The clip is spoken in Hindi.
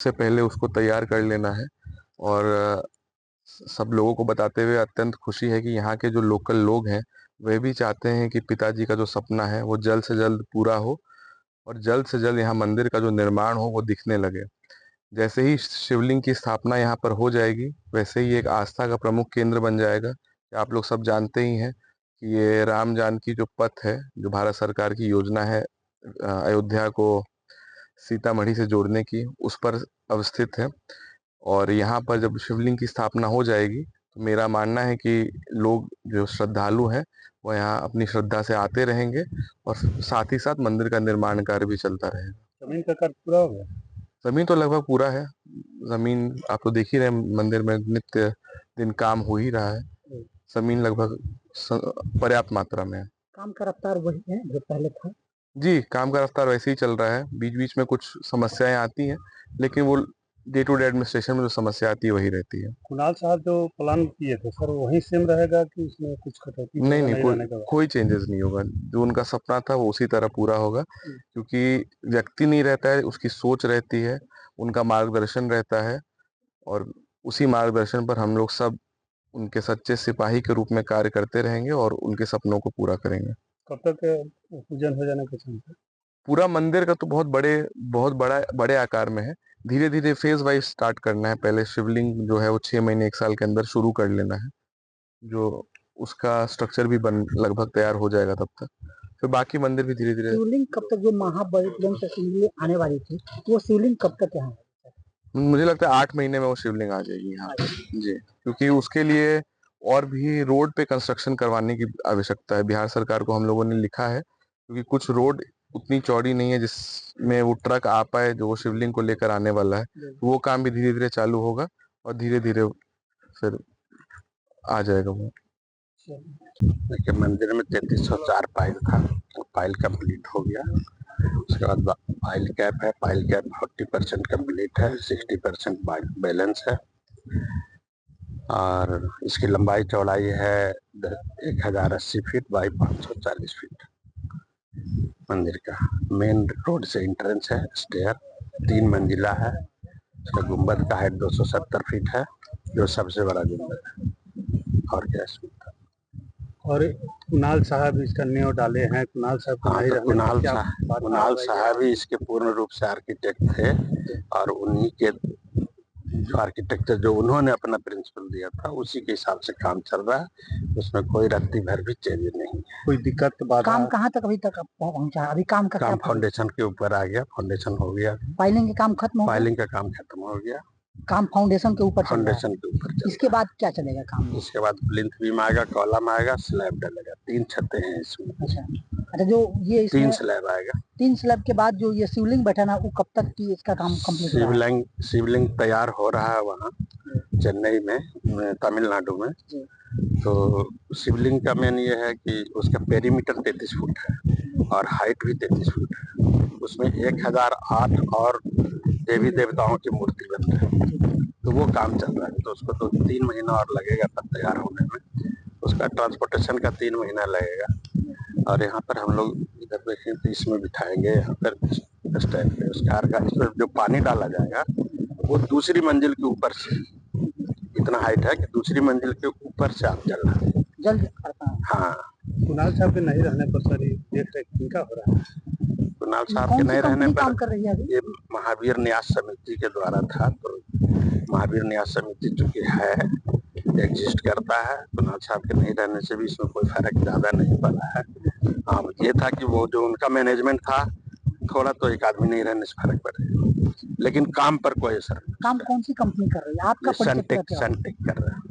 से पहले उसको तैयार कर लेना है। और सब लोगों को बताते हुए अत्यंत खुशी है कि यहाँ के जो लोकल लोग हैं वे भी चाहते हैं कि पिताजी का जो सपना है वो जल्द से जल्द पूरा हो और जल्द से जल्द यहाँ मंदिर का जो निर्माण हो वो दिखने लगे। जैसे ही शिवलिंग की स्थापना यहाँ पर हो जाएगी वैसे ही एक आस्था का प्रमुख केंद्र बन जाएगा। आप लोग सब जानते ही हैं कि ये राम जानकी जो पथ है, जो भारत सरकार की योजना है अयोध्या को सीतामढ़ी से जोड़ने की, उस पर अवस्थित है। और यहाँ पर जब शिवलिंग की स्थापना हो जाएगी तो मेरा मानना है कि लोग जो श्रद्धालु हैं वो यहाँ अपनी श्रद्धा से आते रहेंगे और साथ ही साथ मंदिर का निर्माण कार्य भी चलता रहेगा। जमीन का कार्य पूरा हो गया? जमीन तो लगभग पूरा है। जमीन आप तो देख ही रहे हैं, मंदिर में नित्य दिन काम हो ही रहा है। जमीन लगभग पर्याप्त मात्रा में है। काम का रफ्तार वही है जो पहले था? जी, काम का रफ्तार वैसे ही चल रहा है। बीच बीच में कुछ समस्याएं आती हैं लेकिन वो डे टू डे एडमिनिस्ट्रेशन में जो समस्या आती है वही रहती है। कुणाल साहब जो प्लान किए थे सर वही सेम रहेगा कि उसमें कुछ कटौती नहीं नहीं, नहीं कोई चेंजेस नहीं होगा। जो उनका सपना था वो उसी तरह पूरा होगा, क्योंकि व्यक्ति नहीं रहता है, उसकी सोच रहती है, उनका मार्गदर्शन रहता है और उसी मार्गदर्शन पर हम लोग सब उनके सच्चे सिपाही के रूप में कार्य करते रहेंगे और उनके सपनों को पूरा करेंगे। कब तक पूजन हो जाने का चांस है? पूरा मंदिर का तो बहुत बड़े आकार में है। धीरे धीरे फेज वाइज स्टार्ट करना है। पहले शिवलिंग जो है वो 6 महीने 1 साल के अंदर शुरू कर लेना है, जो उसका स्ट्रक्चर भी बन लगभग तैयार हो जाएगा तब तक। फिर बाकी मंदिर भी धीरे धीरे। शिवलिंग कब तक, जो महाबलिपुरम से शिवलिंग आने वाली थी वो शिवलिंग कब तक यहाँ? मुझे लगता है 8 महीने में वो शिवलिंग आ जाएगी यहाँ जी, क्योंकि उसके लिए और भी रोड पे कंस्ट्रक्शन करवाने की आवश्यकता है। बिहार सरकार को हम लोगों ने लिखा है, क्योंकि कुछ रोड उतनी चौड़ी नहीं है जिसमें वो ट्रक आ पाए जो वो शिवलिंग को लेकर आने वाला है। तो वो काम भी धीरे धीरे चालू होगा और धीरे धीरे फिर आ जाएगा वो। देखिए, मंदिर में 3304 पाइल था, पाइल कंप्लीट हो गया। उसके बाद पाइल कैप है, पाइल कैप 40% कंप्लीट है, 60% बैलेंस है। और इसकी लंबाई चौड़ाई है 1080 फीट बाई 540 फीट। मंदिर का मेन रोड से एंट्रेंस है, स्टेयर 3 मंजिला है। इसका गुंबद का हाइट 270 फीट है, जो सबसे बड़ा गुंबद है। और क्या इसमें? और कुणाल साहब इसका नींव डाले हैं। कुणाल साहब कुणाल साहब ही इसके पूर्ण रूप से आर्किटेक्ट थे और उन्हीं के जो आर्किटेक्चर जो उन्होंने अपना प्रिंसिपल दिया था उसी के हिसाब से काम चल रहा है। उसमें कोई रत्ती भर भी चेंज नहीं है। कोई दिक्कत बाधा? काम कहाँ तक अभी तक पहुंचा? अभी काम का फाउंडेशन के ऊपर आ गया, फाउंडेशन हो गया। पाइलिंग का काम खत्म हो गया? पाइलिंग का काम खत्म हो गया। काम फाउंडेशन के ऊपर इसके बाद क्या चलेगा काम? इसके बाद प्लिंथ बीम आएगा, कॉलम आएगा, स्लैब डलेगा। 3 छतें हैं इसमें। अच्छा, जो ये 3 स्लैब आएगा। 3 स्लैब के बाद जो ये शिवलिंग बैठा ना, वो कब तक की इसका काम कंप्लीट? शिवलिंग तैयार हो रहा है वहाँ चेन्नई में, तमिलनाडु में। तो शिवलिंग का मेन ये है कि उसका पेरीमीटर 33 फुट है और हाइट भी 33 फुट है। उसमें 1008 और देवी देवताओं की मूर्ति बन रही है। तो वो काम चल रहा है, तो उसको तो 3 महीना और लगेगा तब तैयार होने में। उसका ट्रांसपोर्टेशन का 3 महीना लगेगा। और यहाँ पर हम लोग इधर देखें तो इसमें बिठाएंगे, यहाँ पर इस टाइप पे उस कार का, इसमें जो पानी डाला जाएगा वो दूसरी मंजिल के ऊपर से, इतना हाइट है कि दूसरी मंजिल के ऊपर से आप चल रहे हैं। जल्द करता है। हाँ। कुणाल साहब के नहीं रहने पर सर देख रेख किनका हो रहा है? कुणाल साहब के नहीं रहने पर कर रही है ये महावीर न्यास समिति के द्वारा था। तो महावीर न्यास समिति चूंकि है, एग्जिस्ट करता है, कुणाल साहब के नहीं रहने से भी इसमें कोई फर्क ज्यादा नहीं पड़ा है। हाँ, ये था कि वो जो उनका मैनेजमेंट था, थोड़ा तो एक आदमी नहीं रहने से फर्क पड़ेगा, लेकिन काम पर कोई असर नहीं। काम कौन सी कंपनी कर रही है? आपका सनटेक कर रहा है।